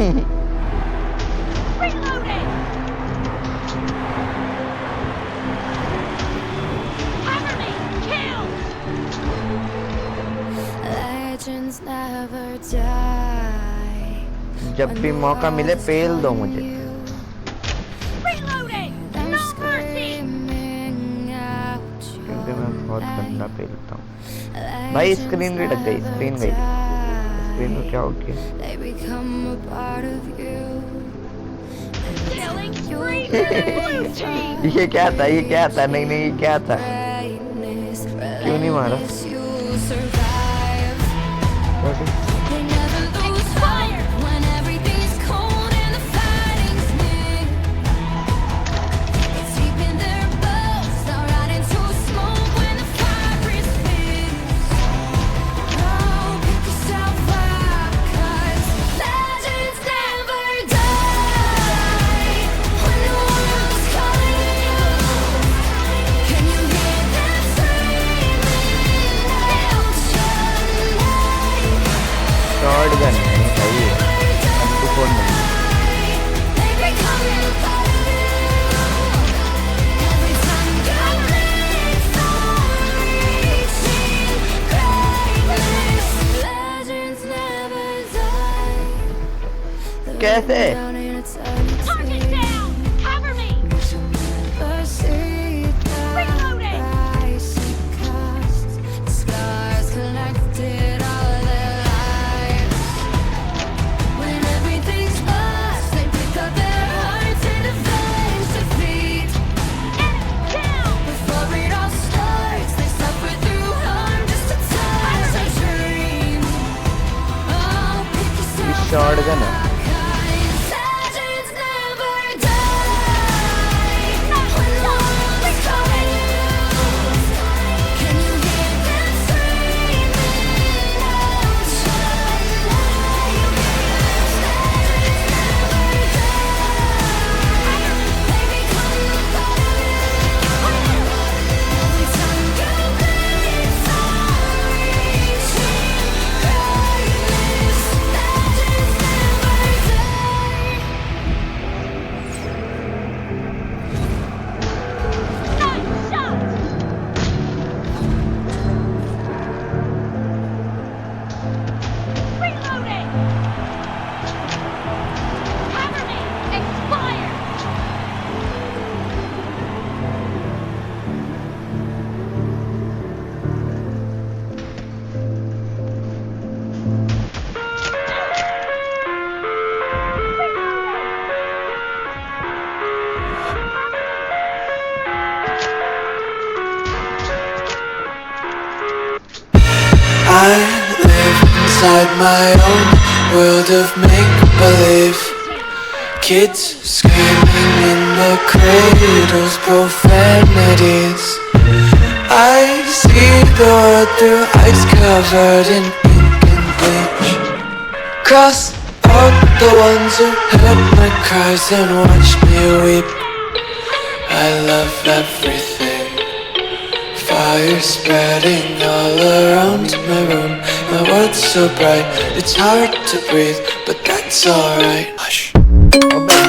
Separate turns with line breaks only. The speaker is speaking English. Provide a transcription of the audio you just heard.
Reloading! Cover me! Kill!
Legends never die.
जब भी मौका मिले पेल दो मुझे।
Reloading! No mercy!
क्योंकि मैं बहुत गंदा पेलता हूँ। भाई स्क्रीन भी ढक गई, स्क्रीन गई। स्क्रीन को क्या हो गया?
They become a part of you.
Killing spree for the blue team!
ये क्या था? ये क्या था? नहीं नहीं, ये क्या था? क्यों नहीं मारा?
You survive.
Okay.
They never lose fire when everything's cold and the fighting's near. It's deep in their bones, they'll rot into smoke when the fire is fierce. Oh, pick yourself up, 'cause legends never die. When the world's calling you, can you hear them screaming out your name?
Short gun नहीं सही है। M24 नहीं।
They become a part of you. Every time you breathe, far-reaching greatness. Legends never die.
कैसे?
Target down! Cover me! Reloading!
Scars collected all their lives. When everything's lost, they pick up their hearts and avenge defeat.
Enemy down!
Before it all starts, they suffer through harm just to touch a dream. Oh, pick
ये
yourself
short gun है।
up, 'cause legends never die. When the world is calling you, can you hear them screaming out your name? Legends never die. They become a part of you. Every time you breathe, far-reaching greatness. Legends never die.
Nice shot! Reloading! Cover me! Expired!
I live inside my own world of make-believe. Kids screaming in the cradles, profanities. I see the world through eyes covered in ink and bleach. Cross out the ones who heard my cries and watched me weep. I love everything. Fire spreading all around my room. My world's so bright, it's hard to breathe, but that's alright. Hush.
अबे